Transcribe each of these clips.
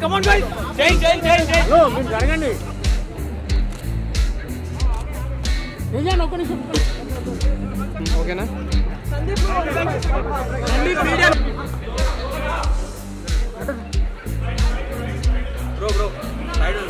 come on guys. Change. No, మీరు జరగండి. నిజాను ఒక్క నిమిషం. ఓకేనా? Sandeep media. Bro. Side on.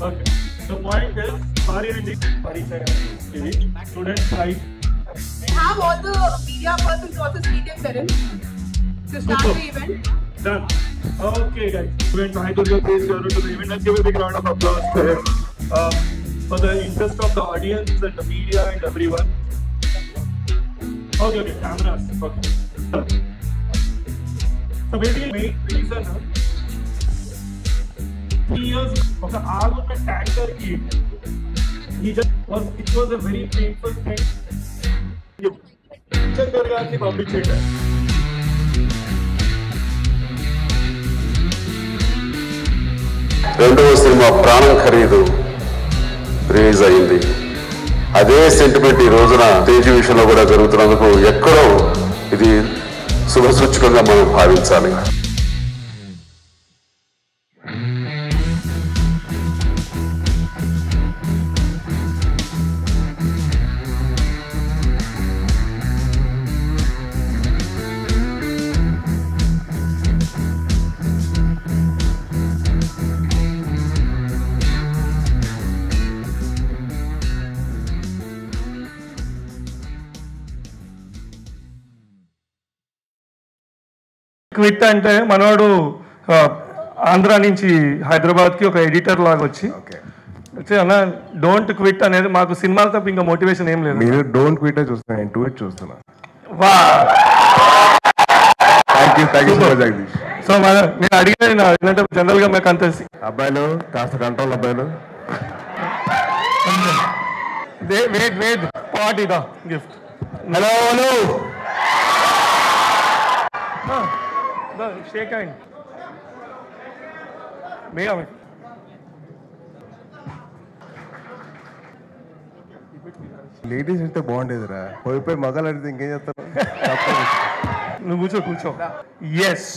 Okay. The point is, students right. We have all the media persons also seated therein to start the event. Done. Okay, guys. Students, I could please go to the event and give a big round of applause for him. For the interest of the audience and the media and everyone. Okay, cameras. Okay. So basically, main reason. 3 years of the argument tanker key. It was a very painful thing. రెండవ cinema ప్రాణం ఖరీదు release అయింది. అదే sentiment ఈ రోజున తేజ విషయంలో కూడా జరుగుతున్నందుకు ఎక్కడో ఇది శుభసూచకంగా మనం భావించాలి. క్విట్ అంటే మనవాడు ఆంధ్ర నుంచి హైదరాబాద్కి ఒక ఎడిటర్ లాగా వచ్చి అన్న డోంట్ క్విట్ అనేది మాకు సినిమాలు తప్ప ఇంకా మోటివేషన్ ఏం లేదు. మీరు డోంట్ క్విట్ చూస్తున్నా, నేను ట్వీట్ చూస్తున్నా. సో నేను అడిగిన ఏంటంటే జనరల్ గా మాకు అంత అబ్బాయిలు కాస్త కంట్రోల్, అబ్బాయిలు వెయిట్ పాట్ ఇదా gift. Hello shake hand ladies అయితే బాగుండేదిరా, పోయిపోయి మగాలు అడిగితే ఇంకేం చేస్తారు. నువ్వు కూర్చో. Yes,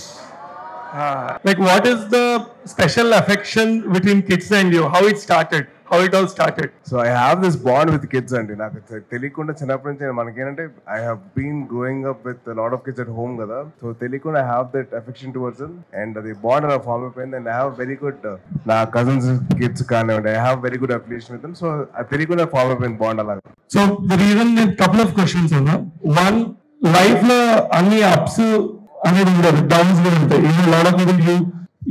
like what is the special affection between kids and you? How it started? How it all started? So I have this bond with kids అండి. నాకు తెలియకుండా చిన్నప్పటి నుంచి మనకేంటంటే I have been growing up with a lot of kids at home కదా. So తెలియకుండా I have that affection towards them and the bond అలా form అయిపోయింది. And I have very good నా కజిన్స్ కిడ్స్ కానివ్వండి, I have very good affiliation with them. So తెలియకుండా form అయిపోయింది bond అలాగా. So the reason couple of questions అన్నా. One, life లో అన్ని అప్స్ అనేది ఉండదు, డౌన్స్ కూడా ఉంటాయి. Even lot of people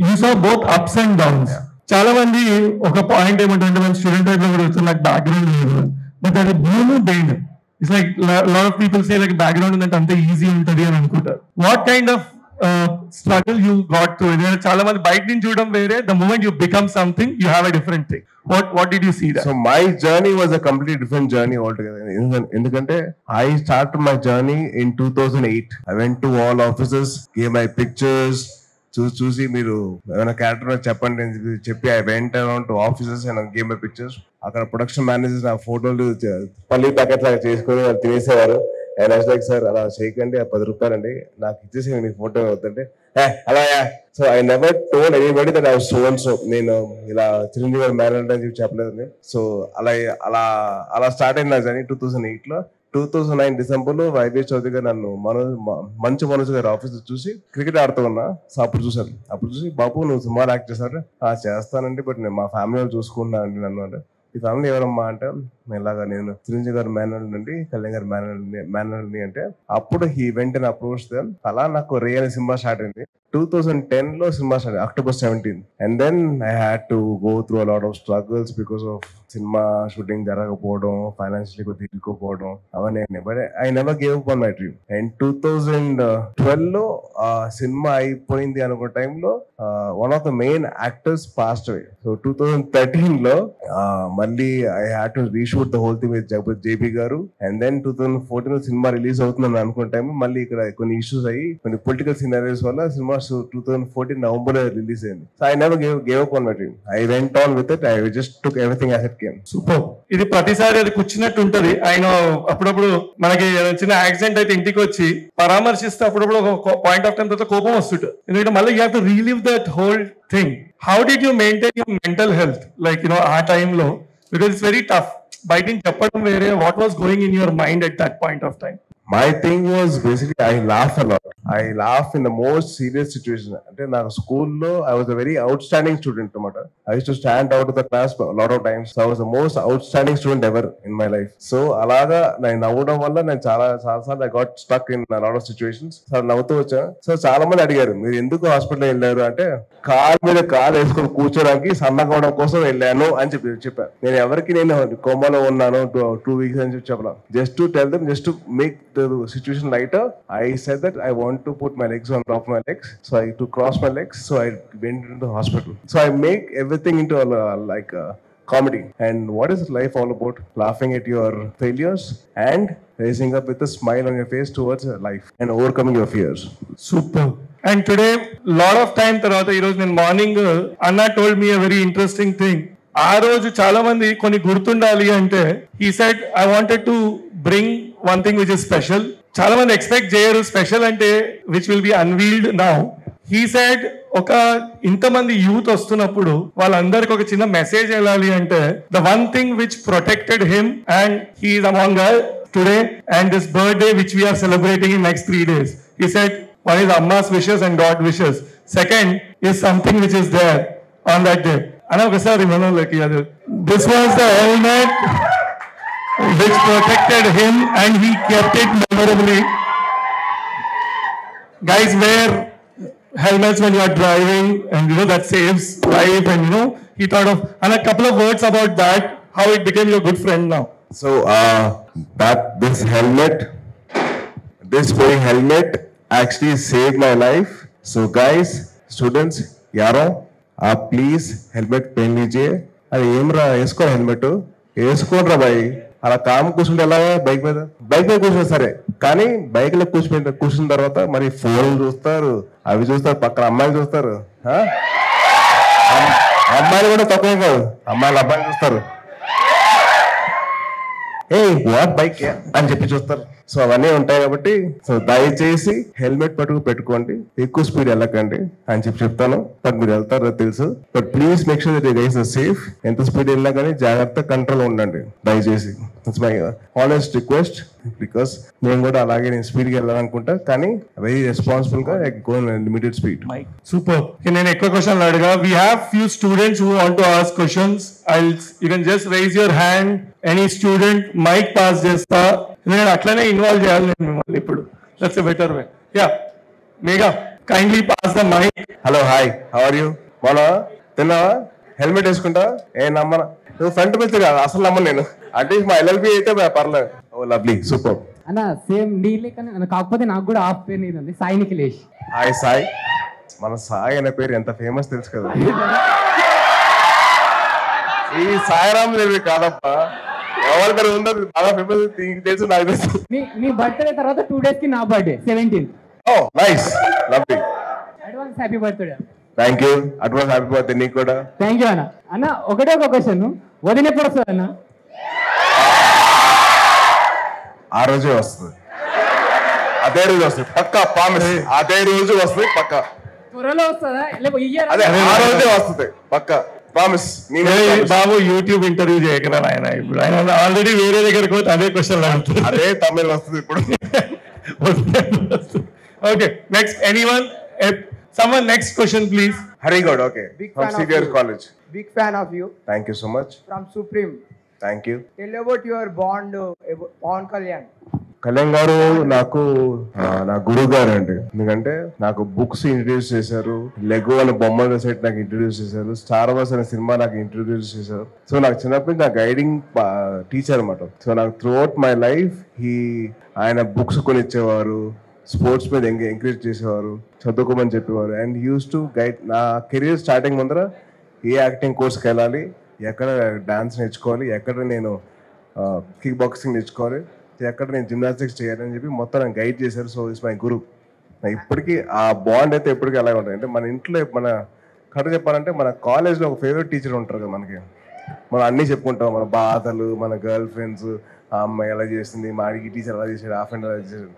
you saw both ups and downs. చాలా మంది ఒక పాయింట్ ఏమంటే మన స్టూడెంట్ లైఫ్ లో కూడా వచ్చి నాకు బ్యాక్గ్రౌండ్ లేదు, బట్ అది భూమి బెయిన్. It's like lot of people say like background ఉందంటే అంత ఈజీ ఉంటుంది అని అనుకుంటారు. What kind of struggle you got through? చాలా మంది బయట నుంచి చూడడం వేరే, the moment you become something you have a different thing. What did you see that? So my journey was a completely different journey altogether. ఎందుకంటే I started my journey in 2008. I went to all offices, gave my pictures, చూసి మీరు ఏమైనా character చెప్పండి అని చెప్పి I went around to offices and gave my pictures. అక్కడ production managers నా ఫోటోలు పల్లీ ప్యాకెట్ లాగా చేసుకొని వాళ్ళు తినేసేవారు. And I was like sir అలా చేయకండి, 10 రూపాయలండి నాకు ఇచ్చేసి మీకు ఫోటో అవుతుంటే అలా. So I never told anybody that I was so and so, నేను ఇలా చిరంజీవి గారు మేనేజర్ అని చెప్పి చెప్పలేదండి. సో అలా అలా అలా స్టార్ట్ అయింది నా జర్నీ 2008లో. 2009 డిసెంబర్ లో వైవేష్ చౌదరి గారు నన్ను మంచు మనోజ్ గారు ఆఫీస్ చూసి క్రికెట్ ఆడుతూ ఉన్నా. సో అప్పుడు చూసాను. అప్పుడు చూసి బాబు నువ్వు సినిమాలు యాక్ట్ చేశారు, చేస్తానండి, బట్ నేను మా ఫ్యామిలీ వాళ్ళు చూసుకున్నా అండి నన్ను అంటే. ఈ ఫ్యామిలీ ఎవరమ్మా అంటే ఇలాగా నేను చిరంజీవి గారు మేనల్ నుండి కళ్యాణ్ గారు మేనల్ని అంటే అప్పుడు హీ వెంట అప్రోచ్ దెమ్. అలా నాకు రే అనే సినిమా స్టార్ట్ అయింది. 2010 లో cinema start October 17. And then I had to go through a lot of struggles because of cinema shooting జరగకపోవడం, ఫైనాన్షియలీ కొద్దిగా ఇరుక్కుపోవడం అవన్నీ. But I never gave up on my dream. And 2012 లో సినిమా అయిపోయింది అనుకున్న టైంలో one of the main actors passed away. So 2013 లో మళ్ళీ I had to reshoot the whole thing with JP garu. And then 2014 లో సినిమా రిలీజ్ అవుతుందని అనుకున్న time మళ్ళీ ఇక్కడ కొన్ని ఇష్యూస్ అయ్యి కొన్ని పొలిటికల్ సినారియోస్ వల్ల సినిమా 2014 నవంబర్ రిలీజ్ అయింది. So I never gave up on my dream. I went on with it. I just took everything as it came. Super. ఇది ప్రతిసారి అది కూర్చున్నట్టు ఉంటది. ఆయన అప్పుడప్పుడు మనకి చిన్న యాక్సిడెంట్ అయితే ఇంటికి వచ్చి పరామర్శిస్తే అప్పుడప్పుడు ఒక పాయింట్ ఆఫ్ టైం తర్వాత కోపం వస్తుంటుంది. ఎందుకంటే మళ్ళీ you have to relive that whole thing. How did you maintain your mental health like ఆ టైంలో? Because it's very tough. బయట చెప్పడం వేరే, what was going in your mind at that point of time? My thing was basically I laugh a lot. I laugh in the most serious situation. అంటే నాకు స్కూల్లో I was a very outstanding student అన్నమాట. I used to stand out of the class a lot of times. So I was the most outstanding student ever in my life. So అలాగా నేను నవ్వడం వల్ల నేను చాలా సార్లు I got stuck in a lot of situations. So నవ్వుతూ వచ్చాను. So చాలా మంది అడిగారు మీరు ఎందుకు హాస్పిటల్ వెళ్ళారు అంటే కాలు మీద కాలు వేసుకొని కూర్చోడానికి సన్నగా అవడం కోసం వెళ్ళాను అని చెప్పాను. నేను ఎవరికి నేను కోమాలో ఉన్నాను 2 weeks అని చెప్పాను. Just to tell them, just to make the situation lighter, I said that I want to put my legs on top of my legs, so I to cross my legs, so I went into the hospital. So I make everything into like a comedy. And what is life all about? Laughing at your failures and raising up with a smile on your face towards life and overcoming your fears. Super. And today lot of time tarvata ee roju nenu morning Anna told me a very interesting thing. ఆ రోజు చాలా మంది కొన్ని గుర్తుండాలి అంటే he said I wanted to bring one thing which is special. చాలా మంది expect చేయరు స్పెషల్ అంటే which will be unveiled now. He said ఒక ఇంతమంది యూత్ వస్తున్నప్పుడు వాళ్ళందరికి ఒక చిన్న మెసేజ్ వెళ్ళాలి అంటే the one thing which protected him and he is among us today and this birthday which we are celebrating in next 3 days. He said one is Amma's wishes and God wishes. Second is something which is there on that day. And ఒకసారి మనం like this was the helmet which protected him and he kept it memorably. Guys, wear helmets when you are driving and that saves life. And he thought of and a couple of words about that, how it became your good friend now. So that this very helmet actually saved my life. So guys, students, yaro please helmet పెయిన్ లీజియే. అది ఏమరా వేసుకో, helmet వేసుకోనరా boy. అలా calm కూర్చుంటే ఎలా? Bike మీద కూర్చుంటే సరే, కానీ బైక్ లో కూర్చున్న తర్వాత మరి ఫోన్లు చూస్తారు, అవి చూస్తారు, పక్కన అమ్మాయిలు చూస్తారు. అమ్మాయిలు కూడా తక్కువ కాదు, అమ్మాయిలు అబ్బాయిలు చూస్తారు. వాట్ బైక్ అని చెప్పి చూస్తారు. సో అవన్నీ ఉంటాయి కాబట్టి సో దయచేసి హెల్మెట్ పెట్టుకోండి, ఎక్కువ స్పీడ్ వెళ్ళకండి అని చెప్తాను. బట్ మీరు వెళ్తారో తెలుసు, but please make sure that you guys are safe. ఎంత స్పీడ్ వెళ్ళినా కానీ జాగ్రత్త కంట్రోల్ ఉండండి దయచేసి. It's my honest request. Because నేను కూడా అలాగే నేను స్పీడ్ గా వెళ్ళాలనుకుంటా, కానీ వెరీ రెస్పాన్సిబుల్ గా గో లిమిటెడ్ స్పీడ్. సూపర్. నేను ఎక్కువ క్వశ్చన్ అడగా. We have few students who want to ask questions. You can just raise your hand. Any student mic pass చేస్తా. నేను అట్లనే ఇన్వాల్వ్ చేయాలి నేను మిమ్మల్ని ఇప్పుడు. That's a better way. Yeah Megha, kindly pass the mike. Hello, hi, how are you? మొన్న తిన్నావా? Helmet వేసుకుంటా? నమ్మన నువ్వు ఫ్రంట్ బెంచ్ కాదు, అసలు నమ్మను నేను. అంటే మా ఎల్ఎల్బి అయితే పర్లేదు. ఓ లవ్లీ, సూపర్ అన్న. సేమ్ నీళ్ళే కానీ కాకపోతే నాకు కూడా హాఫ్ పేరు నీది ఉంది, సాయి నిఖిలేష్. హాయ్ సాయి. మన సాయి అనే పేరు ఎంత ఫేమస్ తెలుసు కదా. ఈ సాయిరామ్ దేవి కాదప్పా, ఎవరి పేరు ఉందో బాగా ఫేమస్ తెలుసు నాకు తెలుసు. మీ బర్త్డే తర్వాత 2 days కి నా birthday 17th. Oh nice, lovely. Advance happy birthday. Thank you. Advance happy birthday నీకు కూడా. థ్యాంక్ యూ అన్న. అన్న ఒకటే ఒక క్వశ్చన్, వదిన ఎప్పుడు వస్తుంది అన్న? ఆ రోజే వస్తుంది. అదే రోజు వస్తుంది పక్కా, ప్రామిస్. అదే రోజు వస్తుంది పక్కా. త్వరలో వస్తుందా లేకపోతే ఇయ్యారా? అదే ఆ రోజే వస్తుంది పక్కా, ప్రామిస్. బాబు యూట్యూబ్ ఇంటర్వ్యూ చేయగలరా ఆయన? ఇప్పుడు ఆయన ఆల్రెడీ వేరే దగ్గరికి పోతే అదే క్వశ్చన్ అడుగుతుంది. అదే తమిళ్ వస్తుంది ఇప్పుడు. Okay, next anyone, someone next question please. Hari Goud, okay, Big from fan of CVR you. College. Big fan of you. Thank you so much. From Supreme. Thank you. Tell about your bond, Pawan Kalyan. Kalyan garu నాకు నా గురువు గారు అండి. ఎందుకంటే నాకు books introduce చేశారు, Lego అనే బొమ్మల సెట్ నాకు ఇంట్రడ్యూస్ చేశారు, స్టార్ వార్స్ అనే సినిమా నాకు ఇంట్రడ్యూస్ చేశారు. సో నాకు చిన్నప్పటి నా గైడింగ్ టీచర్ అనమాట. సో నాకు త్రూ అవుట్ మై లైఫ్ ఆయన బుక్స్ కొనిచ్చేవారు, స్పోర్ట్స్ మీద ఎంకరేజ్ చేసేవారు, చదువుకోమని చెప్పేవారు. And use to guide. నా కెరీర్ స్టార్టింగ్ ముందర ఏ యాక్టింగ్ కోర్స్కి వెళ్ళాలి, ఎక్కడ డాన్స్ నేర్చుకోవాలి, ఎక్కడ నేను కిక్ బాక్సింగ్ నేర్చుకోవాలి, ఎక్కడ నేను జిమ్నాస్టిక్స్ చేయాలని చెప్పి మొత్తం నాకు గైడ్ చేశారు. సో ఇస్ మై గురు. ఇప్పటికీ ఆ బాండ్ అయితే ఎప్పటికీ అలాగే ఉంటుంది. అంటే మన ఇంట్లో మన కథ చెప్పాలంటే మన కాలేజ్లో ఒక ఫేవరెట్ టీచర్ ఉంటారు కదా మనకి. మనం అన్నీ చెప్పుకుంటాం, మన బాధలు, మన గర్ల్ ఫ్రెండ్స్, ఆ అమ్మాయి ఎలా చేసింది, మా ఈ టీచర్ ఎలా చేశాడు, ఆ ఫ్రెండ్ ఎలా చేశాడు.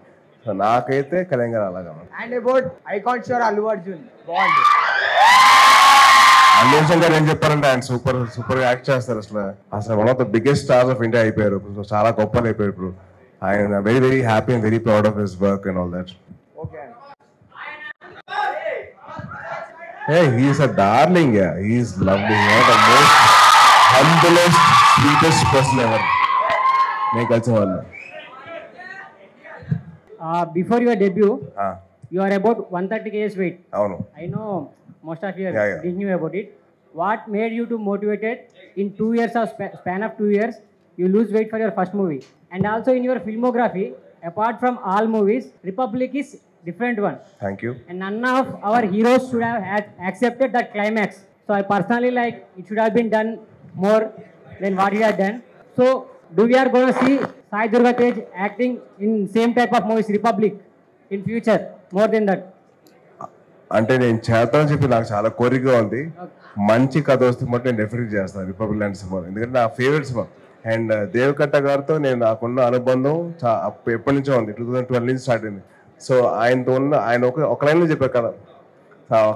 సో నాకైతే కళ్యాణ్ గారు అలాగా. And about icon star Allu Arjun bond. Allu Arjun గారు ఏం చెప్పారంటే ఆయన సూపర్ యాక్ట్ చేస్తారు. అసలు one of the biggest stars of India అయిపోయారు. సో చాలా గొప్పలు అయిపోయారు ఇప్పుడు. ఆయన very happy and very proud of his work and all that. Okay. Hey, he is a darling. Yeah, he is lovely. He is the most humblest, sweetest person ever. నేను కలిసిన వాళ్ళు. Before your debut, Ah, you are about 130 kg weight. అవును. I know most of you Yeah. didn't know about it. What made you to motivated in 2 years of span of 2 years, you lose weight for your first movie? And also in your filmography, apart from all movies, Republic is different one. Thank you. And none of our heroes should have accepted that climax. So I personally like it should have been done more than what you have done. So do we are going to see Sai Durga Tej acting in same type of movies Republic in future more than that? అంటే నేను చేస్తానని చెప్పి నాకు చాలా కోరికగా ఉంది. మంచి కథ వస్తే మటు నేను డెఫినెట్ చేస్తాను రిపబ్లిక్ లాంటి సినిమా, ఎందుకంటే నా ఫేవరెట్ సినిమా. అండ్ దేవకట్ట గారితో నేను నాకున్న అనుబంధం ఎప్పటి నుంచో ఉంది. 2012 నుంచి స్టార్ట్ అయింది. సో ఆయనతో ఆయన ఒక లైన్లో చెప్పారు కదా,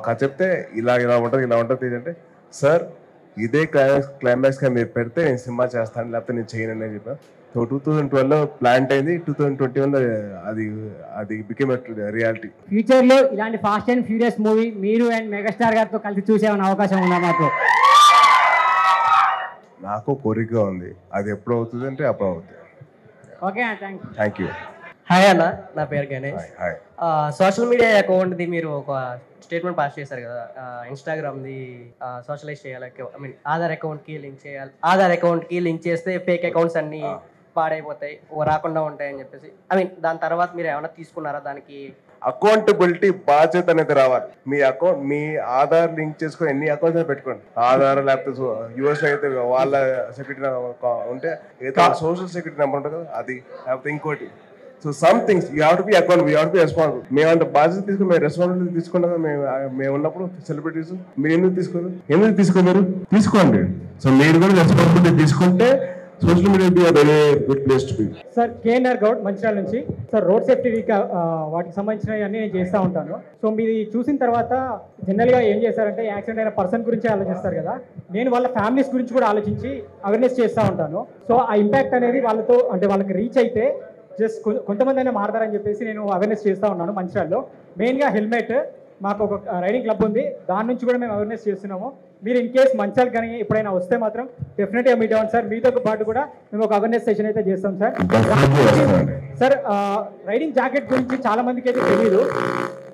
కథ చెప్తే ఇలా ఉంటుంది అంటే, సార్ ఇదే క్లైమాక్స్గా మీరు పెడితే నేను సినిమా చేస్తాను, లేకపోతే నేను చేయను అని చెప్పాను. సో 2012లో ప్లాంట్ అయింది. 2021లో అది బికేమ్ రియాలిటీ. ఫ్యూచర్ లో ఇలాంటి ఫాస్ట్ అండ్ ఫ్యూరియస్ మూవీ మీరు అండ్ మెగాస్టార్ గారితో కలిసి చూసేమన్న అవకాశం ఉందా మాకు? నాకు కోరికగా ఉంది. అది ఎప్పుడు అవుతుంది అంటే అప్పుడు అవుతుంది. Okay, thank you. హాయ్ అన్న, నా పేరు గణేష్. హాయ్. సోషల్ మీడియా అకౌంట్ది మీరు ఒక స్టేట్మెంట్ పాస్ చేశారు కదా, ఇన్స్టాగ్రామ్ది సోషలైజ్ చేయాలి, ఐ మీన్ ఆధార్ అకౌంట్కి లింక్ చేయాలి. ఆధార్ అకౌంట్కి లింక్ చేస్తే ఫేక్ అకౌంట్స్ అన్నీ పాడైపోతాయి, రాకుండా ఉంటాయని చెప్పేసి. ఐ మీన్ దాని తర్వాత మీరు ఏమైనా తీసుకున్నారా దానికి? అకౌంటబిలిటీ బాధ్యత అనేది రావాలి. మీ ఆధార్ లింక్ చేసుకొని ఎన్ని అకౌంట్స్ పెట్టుకోండి. ఆధార్ లేకపోతే యూఎస్ అయితే వాళ్ళ సెక్యూరిటీ ఉంటే సోషల్ సెక్యూరిటీ నెంబర్ ఉంటుంది కదా, అది లేకపోతే ఇంకోటి. So some things you have to be account, you have to be responsible. మేమంత బాధ్యత తీసుకుని మేము రెస్పాన్సిబిలిటీ తీసుకున్నాం. మేము ఉన్నప్పుడు సెలబ్రిటీస్ మీరు ఎందుకు తీసుకోరు? తీసుకోండి. సో మీరు కూడా రెస్పాన్సిబిలిటీ తీసుకుంటే social media be very good place to be. Sir KNR Goud Mancherial నుంచి. సార్ రోడ్ సేఫ్టీ వీక్ వాటికి సంబంధించినవి అన్నీ నేను చేస్తూ ఉంటాను. సో మీది చూసిన తర్వాత జనరల్గా ఏం చేస్తారంటే యాక్సిడెంట్ అయిన పర్సన్ గురించి ఆలోచిస్తారు కదా, నేను వాళ్ళ ఫ్యామిలీస్ గురించి కూడా ఆలోచించి అవేర్నెస్ చేస్తూ ఉంటాను. సో ఆ ఇంపాక్ట్ అనేది వాళ్ళతో అంటే వాళ్ళకి రీచ్ అయితే జస్ట్ కొంతమంది అయినా మారతారని చెప్పేసి నేను అవేర్నెస్ చేస్తూ ఉన్నాను మంచిర్యాలలో. మెయిన్గా హెల్మెట్, మాకు ఒక రైడింగ్ క్లబ్ ఉంది, దాని నుంచి కూడా మేము అవేర్నెస్ చేస్తున్నాము. మీరు ఇన్ కేస్ మంచిర్యాల కానీ ఎప్పుడైనా వస్తే మాత్రం డెఫినెట్గా మీట్ అవ్వండి సార్. మీతో పాటు కూడా మేము ఒక అవేర్నెస్ సెషన్ అయితే చేస్తాం సార్. సార్ రైడింగ్ జాకెట్ గురించి చాలా మందికి అయితే తెలియదు.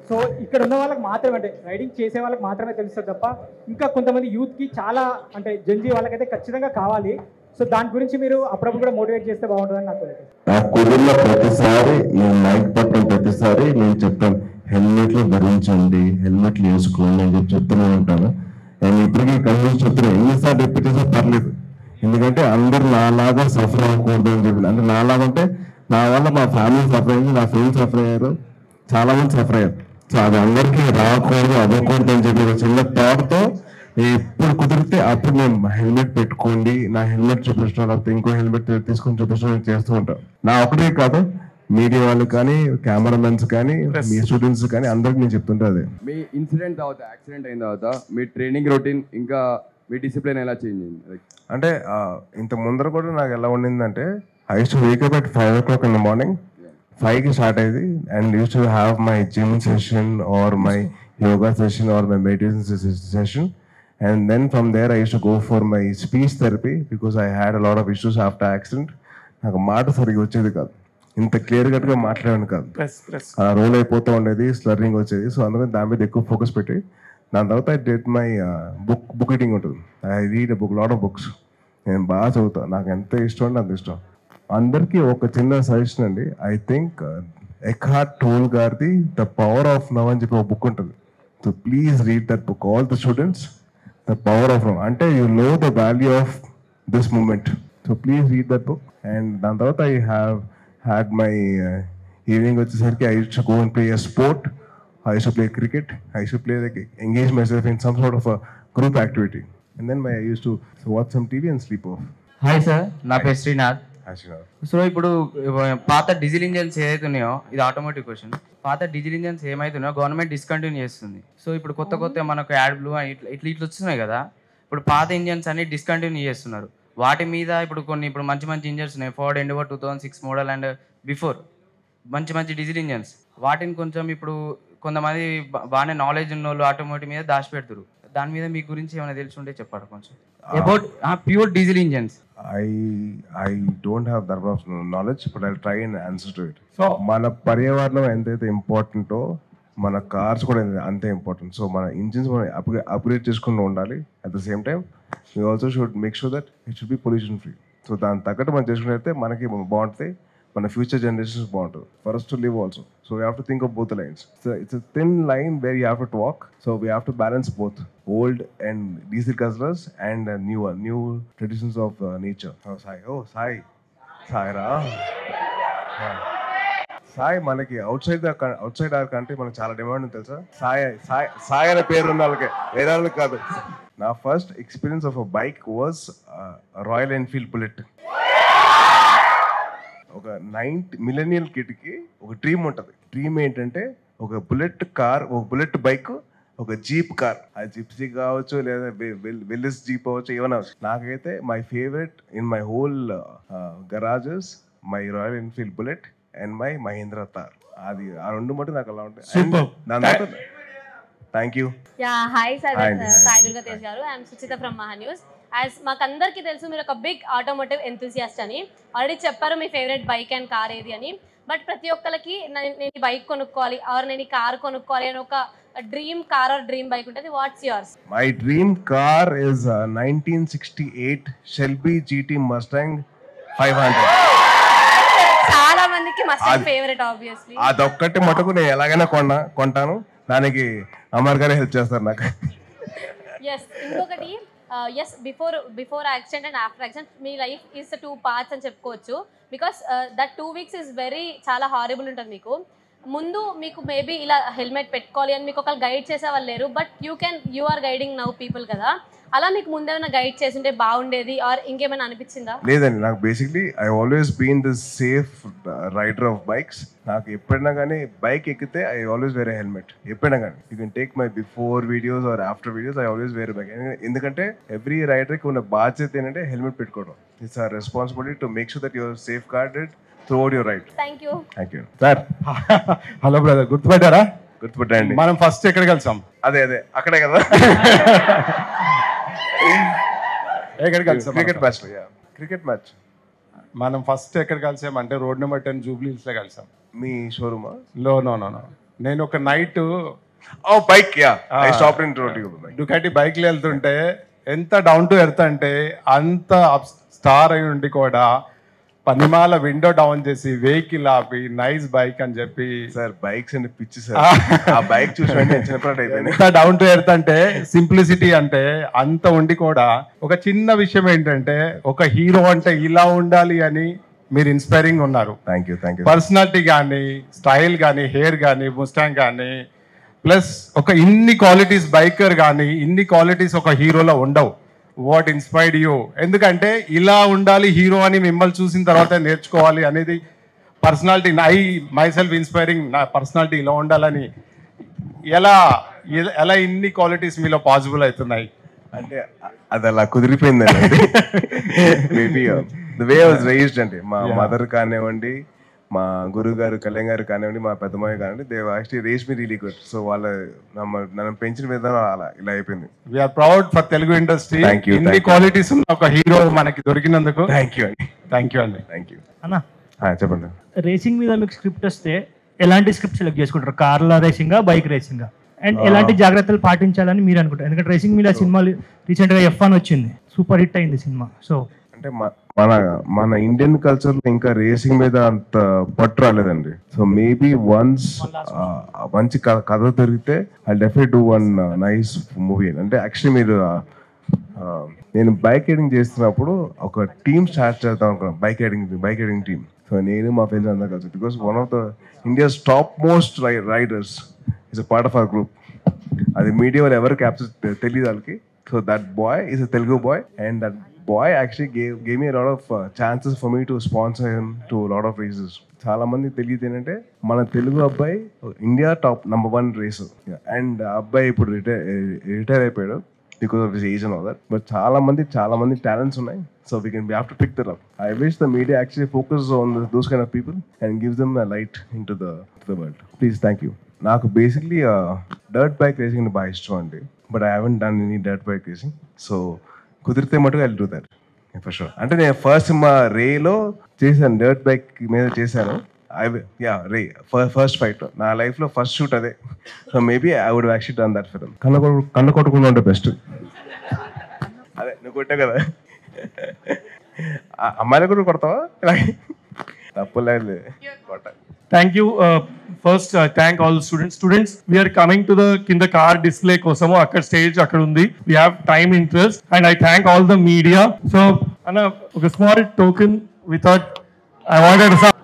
సో ఇక్కడ ఉన్న వాళ్ళకి మాత్రమే అంటే రైడింగ్ చేసే వాళ్ళకి మాత్రమే తెలుస్తుంది తప్ప ఇంకా కొంతమంది యూత్కి చాలా అంటే జంజీ వాళ్ళకైతే ఖచ్చితంగా కావాలి. సో దాని గురించి మీరు అప్పుడప్పుడు కూడా మోటివేట్ చేస్తే బాగుంటుందని నాకు కుదిరిన ప్రతిసారి నేను మైక్ పట్టిన ప్రతిసారి నేను చెప్తాను, హెల్మెట్లు ధరించండి, హెల్మెట్లు వేసుకోండి అని చెప్తూనే ఉంటాను. నేను ఇప్పటికీ కన్విన్స్ చెప్తున్నాను, ఎన్నిసార్లు రిపీట్ చేసినా పర్లేదు. ఎందుకంటే అందరు నాలాగా సఫర్ అవ్వకూడదు అని చెప్పి. అంటే నాలాగా అంటే నా వల్ల మా ఫ్యామిలీ సఫర్ అయింది, నా ఫ్రెండ్స్ సఫర్ అయ్యారు, చాలా మంది సఫర్ అయ్యారు. సో అది అందరికీ రాకూడదు, అవ్వకూడదు అని చెప్పి చిన్న థాట్తో ఎప్పుడు కుదిరితే అప్పుడు నేను హెల్మెట్ పెట్టుకోండి, నా హెల్మెట్ చూపించడం లేకపోతే ఇంకో హెల్మెట్ తీసుకొని చూపించడం చేస్తూ ఉంటాను. నా ఒకటే కాదు, మీడియా వాళ్ళు కానీ, కెమెరామెన్స్ కానీ, మీ స్టూడెంట్స్ కానీ అందరికి నేను చెప్తుంటే అదే. మీ ఇన్సిడెంట్ తర్వాత, యాక్సిడెంట్ అయిన తర్వాత మీ ట్రైనింగ్ రొటీన్ ఇంకా మీ డిసిప్లిన్ ఎలా చేంజ్ అయింది? అంటే ఇంత ముందర కూడా నాకు ఎలా ఉండిందంటే, I use to wake up at 5 o'clock in the morning. 5కి స్టార్ట్ అయ్యేది and use to have my gym session or my yoga session or my meditation session. And then from there I used to go for my speech therapy because I had a lot of issues after accident. నాకు మాట సరిగ్గా వచ్చేది కాదు, ఇంత clear కట్గా మాట్లాడాను కాదు, అలా రోల్ అయిపోతూ ఉండేది, స్లర్రింగ్ వచ్చేది. సో అందుకని దాని మీద ఎక్కువ ఫోకస్ పెట్టి దాని తర్వాత I did my book reading ఉంటుంది. I read lot of books. నేను బాగా చదువుతాను, నాకు ఎంత ఇష్టం అంటే అంత ఇష్టం. అందరికీ ఒక చిన్న సజెషన్ అండి. ఐ థింక్ ఎక్హార్ట్ టోల్ గారిది ద పవర్ ఆఫ్ నవ్ అని చెప్పి ఒక బుక్ ఉంటుంది. So please read that book, all the students. The power of now. Ante you know the value of this moment. So please read that book. And then I have had my evening vachesariki I used to go and play a sport. I used to play cricket. I used to play engage myself in some sort of a group activity. And then I used to watch some TV and sleep off. Hi sir, na పేరు Srinath. So ఇప్పుడు పాత diesel engines ఏదైతే ఉన్నాయో, ఇది automatic question, పాత diesel engines ఏమైతున్నాయో government discontinue చేస్తుంది. So ఇప్పుడు కొత్త మనకు యాడ్ బ్లూ ఇట్లా వస్తున్నాయి కదా, ఇప్పుడు పాత ఇంజన్స్ అన్ని డిస్కంటిన్యూ చేస్తున్నారు. వాటి మీద ఇప్పుడు ఇప్పుడు మంచి ఇంజన్స్ ఉన్నాయి, Ford endeavour 2006 model and before మంచి డీజిల్ ఇంజన్స్. వాటిని కొంచెం ఇప్పుడు కొంతమంది బాగానే నాలెడ్జ్ ఉన్న వాళ్ళు ఆటోమేటిక్ మీద దాచిపెడతారు. దాని మీద మీ గురించి ఏమైనా తెలిసి ఉంటే చెప్పారు కొంచెం about pure diesel engines. I don't have that much knowledge, but I'll try and answer to it. So, మన పర్యావరణం ఎంతైతే ఇంపార్టెంటో మన కార్స్ కూడా అంతే ఇంపార్టెంట్. సో మన ఇంజిన్స్ మనం అప్గ్రేడ్ చేసుకుంటూ ఉండాలి. At the same time we also should make sure that it should be pollution free. So దాని తగ్గట్టు మనం చేసుకున్నైతే మనకి బాగుంటుంది, మన ఫ్యూచర్ జనరేషన్స్ బాగుంటుంది, for us to live also. So we have to think of both the lines. So it's a thin line where you have to walk. So we have to balance both old and diesel guzzlers and new traditions of nature. Sai ra. Sai మనకి outside our country మనకి చాలా demand ఉంది తెలుసా. సాయి అనే పేరు ఉన్న వాళ్ళకి, వేరే వాళ్ళకి కాదు. నా first experience of a bike was royal Enfield bullet. ఒక 9th మిలేనియల్ కిడ్కి ఒక డ్రీమ్ ఉంటుంది. డ్రీమ్ ఏంటంటే ఒక బుల్లెట్ కార్, ఒక బుల్లెట్ బైక్, ఒక జీప్ కార్. అది జిప్సీ కావచ్చు, లేదా వెల్లిస్ జీప్ అవ్వచ్చు, ఏమైనా అవచ్చు. నాకైతే my favourite in my whole garages my Royal Enfield Bullet and my Mahindra Thar. అది ఆ రెండు మటు నాకు అలా ఉంటాయి. Thank you. Hi Sai Durga Tej garu, I'm Suchitha from Maha news. As మాకందరికీ తెలుసు మీరు ఒక బిగ్ ఆటోమోటివ్ ఎంతూసియాస్ట్ అని. ఆల్రెడీ చెప్పారు మీ ఫేవరెట్ బైక్ అండ్ కార్ ఏది అని. బట్ ప్రతి ఒక్కరికి నేను ఈ బైక్ కొనుక్కోవాలి ఆర్ నేను ఈ కార్ కొనుక్కోవాలి అని ఒక dream car or dream bike ఉంటుంది. What's yours? My dream car is 1968 Shelby GT Mustang 500. చాలా మందికి మస్టాంగ్ ఫేవరెట్ ఆబ్వియస్లీ. అదొక్కటి మటుకు నేను ఎలాగైనా కొంటాను. దానికి అమర్ గారే హెల్ప్ చేస్తారు నాకు. ఇంకొకటి before accident and after accident me life is 2 parts అని చెప్పుకోవచ్చు. బికాస్ దట్ 2 weeks ఇస్ చాలా హారబుల్ ఉంటుంది. ముందు మీకు మేబీ ఇలా హెల్మెట్ పెట్టుకోవాలి అని మీకు ఒకళ్ళు గైడ్ చేసే వాళ్ళు లేరు, but you are guiding now people కదా. అలా మీకు ముందేమైనా గైడ్ చేస్తుంటే బాగుండేది ఆర్ ఇంకేమైనా అనిపించిందా? లేదండి, నాకు basically I always been the safe rider of bikes. నాకు ఎప్పుడైనా కానీ బైక్ ఎక్కితే ఐ ఆల్వేస్ వేర్ హెల్మెట్. ఎప్పుడైనా కానీ you can take my before videos or after videos, I always wear bike. ఎందుకంటే ఎవ్రీ రైడర్కి ఉన్న బాధ్యత ఏంటంటే హెల్మెట్ పెట్టుకోవడం. It's our responsibility to make sure that your safe guarded throughout your ride. Thank you. Sir hello brother, గుర్తుపట్టారా? గుర్తుపట్టండి. మనం first ఎక్కడ కలిసాం? అదే అక్కడే కదా. ఎక్కడ కలిసాం? Cricket match. మనం ఫస్ట్ ఎక్కడ కలిసాం అంటే రోడ్ నెంబర్ 10 జూబ్లీ హిల్స్ లో కలిసాం. మీ షోరూమా? నో నేను ఒక నైట్ బైక్ డుకాటి బైక్ లో వెళ్తుంటే ఎంత డౌన్ టు ఎర్త్ అంటే అంత స్టార్ అయి ఉండి కూడా పనిమాల విండో డౌన్ చేసి వెహికల్ ఆపి నైస్ బైక్ అని చెప్పి. సార్ బైక్స్ అంటే పిచ్చి సార్. ఆ బైక్ చూసి డౌన్ టు ఎర్త్ అంటే సింప్లిసిటీ అంటే అంత ఉండి కూడా ఒక చిన్న విషయం ఏంటంటే ఒక హీరో అంటే ఇలా ఉండాలి అని మీరు ఇన్స్పైరింగ్ ఉన్నారు. Thank you. పర్సనాలిటీ కానీ, స్టైల్ కానీ, హెయిర్ కానీ, ముస్టాంగ్ కానీ, ప్లస్ ఒక ఇన్ని క్వాలిటీస్ బైకర్ కానీ ఇన్ని క్వాలిటీస్ ఒక హీరోలో ఉండవు. What inspired you? ఎందుకంటే ఇలా ఉండాలి హీరో అని మిమ్మల్ని చూసిన తర్వాత నేర్చుకోవాలి అనేది పర్సనాలిటీ మై సెల్ఫ్ ఇన్స్పైరింగ్, నా పర్సనాలిటీ ఇలా ఉండాలని ఎలా ఇన్ని క్వాలిటీస్ మీలో పాసిబుల్ అవుతున్నాయి? అంటే అది అలా కుదిరిపోయిందండి. Maybe the way I was raised అండి. మా మదర్ కానివ్వండి, మా గురువు గారు కళ్యాణ్ గారు కానివ్వండి, మా పెద్దమ్మాయి కానివ్వండి, they actually raise me really good. So నన్ను పెంచిన విధానం అలా ఇలా అయిపోయింది. We're proud for Telugu industry. ఇన్ని క్వాలిటీస్ ఉన్న ఒక హీరో మనకి దొరికినందుకు థ్యాంక్ యూ అండి. థ్యాంక్ యూ అండి. థ్యాంక్ యూ అన్న. చెప్పండి. రేసింగ్ మీద మీకు స్క్రిప్ట్ వస్తే ఎలాంటి స్క్రిప్ట్ సెలెక్ట్ చేసుకుంటారు? కార్ల రేసింగా, బైక్ రేసింగా? అండ్ ఎలాంటి జాగ్రత్తలు పాటించాలని మీరు అనుకుంటారు? ఎందుకంటే రేసింగ్ మీద సినిమా రీసెంట్గా F1 వచ్చింది, సూపర్ హిట్ అయింది సినిమా. సో అంటే మన ఇండియన్ కల్చర్ లో ఇంకా రేసింగ్ మీద అంత పట్టు రాలేదండి. సో మేబీ వన్స్ మంచి కథ దొరికితే I definitely do one nice movie. అంటే యాక్చువల్లీ మీరు నేను బైక్ రైడింగ్ చేస్తున్నప్పుడు ఒక టీమ్ స్టార్ట్ చేద్దాం అనుకున్నాను, బైక్ రైడింగ్ టీమ్. సో నేను మా ఫ్రెండ్స్ అందరూ కలిసి, because one of the India's top most riders is a part of our group. అది మీడియా వాళ్ళు ఎవరు క్యాప్చర్ తెలియదు వాళ్ళకి. So that boy is a Telugu boy, and that boy actually gave me a lot of chances for me to sponsor him to a lot of races. చాలా మంది తెలియదు ఏంటంటే మన తెలుగు అబ్బాయి ఇండియా టాప్ #1 రేసర్, అండ్ అబ్బాయి ఇప్పుడు రిటైర్ అయిపోయాడు because of his age and all that. But చాలా మంది టాలెంట్స్ ఉన్నాయి. So we have to pick that up. I wish the media actually focus on those kind of people and gives them a light in to the world. Please, thank you. నాకు basically dirt bike racing బాగా ఇష్టం అండి, but I haven't done any dirt bike racing. So కుదిరితే మటుకు I will do that for sure. అంటే నేను first మా రేలో చేశాను, డర్ట్ బైక్ మీద చేశాను. ఫస్ట్ ఫైట్ నా లైఫ్ లో ఫస్ట్ షూట్ అదే. So maybe I would actually done that film. కన్ను కొట్టకుండా ఉంటే బెస్ట్. అదే నువ్వు కొట్టావు కదా, అమ్మాయిలు కూడా కొడతావా? తప్పులేదు కొట్ట. Thank you. First, thank all the students. Students, we are coming to the kinda car display kosamu akkada stage akkada undi. We have time interest, and I thank all the media. So, Anna, a small token we thought I wanted to.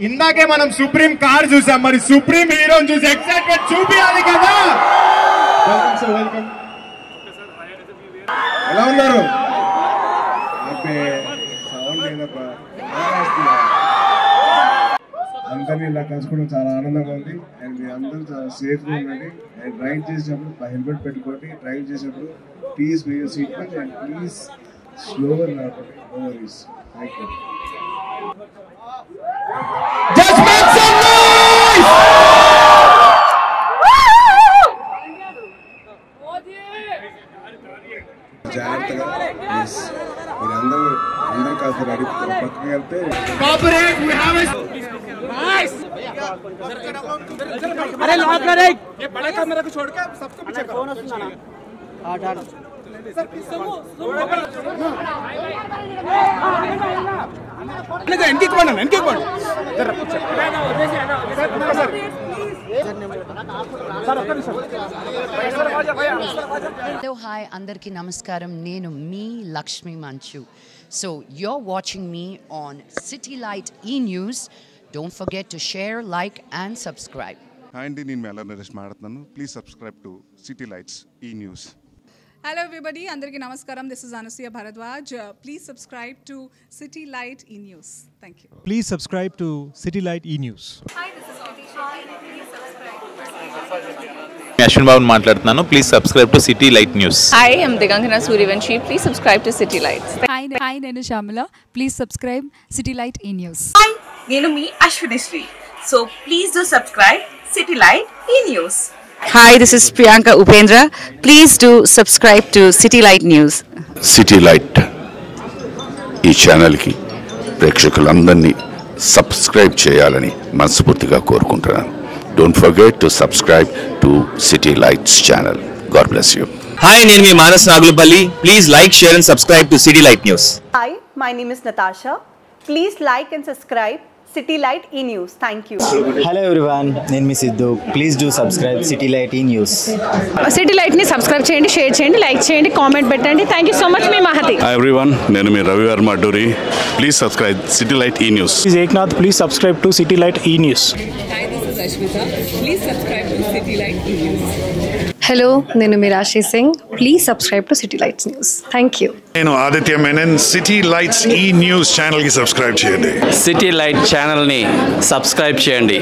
ఇందాకే మనం supreme car చూసాం, మరి supreme హీరోని చూసి excitement చూపించాలి కదా. Welcome. ఎలా ఉన్నారు? అందరినీ ఇలా కలుసుకోవడం చాలా ఆనందంగా ఉంది. అండ్ మీరు అందరూ చాలా సేఫ్గా ఉండండి. అండ్ డ్రైవ్ చేసేటప్పుడు హెల్మెట్ పెట్టుకోండి. డ్రైవ్ చేసేటప్పుడు please wear seat belt and please slower నడపండి. No worries. Thank you. జాగ్రత్తగా ప్లీజ్ మీరు అందరూ కాస్త రెడీ పక్కకి వెళ్తే अरे लॉक कर एक ये बड़ा कैमरा को छोड़ के सबको पीछे करो. फोन सुना ना. हां डाल सर सुनो नहीं इनकी कौन इधर पूछो सर హలో హాయ్ అందరికీ నమస్కారం. నేను మీ లక్ష్మి మంచు. So you're watching me on City Light E-News. Don't forget to share, like and subscribe. Hi అండి, నేను మేళ నరేష్ మాట్లాడుతున్నాను. Please subscribe to City Lights E news. Hello everybody, andarki namaskaram. This is Anasuya Bharadwaj. Please subscribe to City Light E-News. Thank you. Please subscribe to City Light E-News. Hi, this is Atisha. Please subscribe to Ashwin Babu మాట్లాడుతున్నాను. Please subscribe to City Light news. Hi, I'm Digangana Suryavanshi. Please subscribe to City Lights. Hi, నేను Shamila. Please subscribe City Light E-News. Hi, నేను మీ Ashwini Sri. So please do subscribe City Light E-News. Hi, this is Priyanka Upendra. Please do subscribe to City Light News. City Light ఈ ఛానల్కి ప్రేక్షకులందరినీ subscribe చేయాలని మనస్ఫూర్తిగా కోరుకుంటున్నాను. Don't forget to subscribe to City Lights channel. God bless you. Hi, నేను మీ Manas Nagulapalli. Please like, share and subscribe to City Light news. Hi, my name is Natasha. Please like and subscribe City Light E-News. Thank you. Hello everyone, నేను మీ Siddhu. Please do subscribe City Light E news. City లైట్ని subscribe చేయండి, share చేయండి, like చేయండి, comment పెట్టండి. Thank you so much. మీ Mahathi. Hi everyone, నేను మీ Ravi Varma Adduri. Please subscribe City Light E news. This is Eknath. Please subscribe to City Light E-News. Hi, this is Ashmita. Please subscribe to City Light E-News. హలో, నేను Meerashi Singh. Please subscribe to City Lights news. Thank you. నేను Aditya Menon. City Lights E news ఛానల్కి subscribe చేయండి. City Light ఛానల్ని subscribe చేయండి.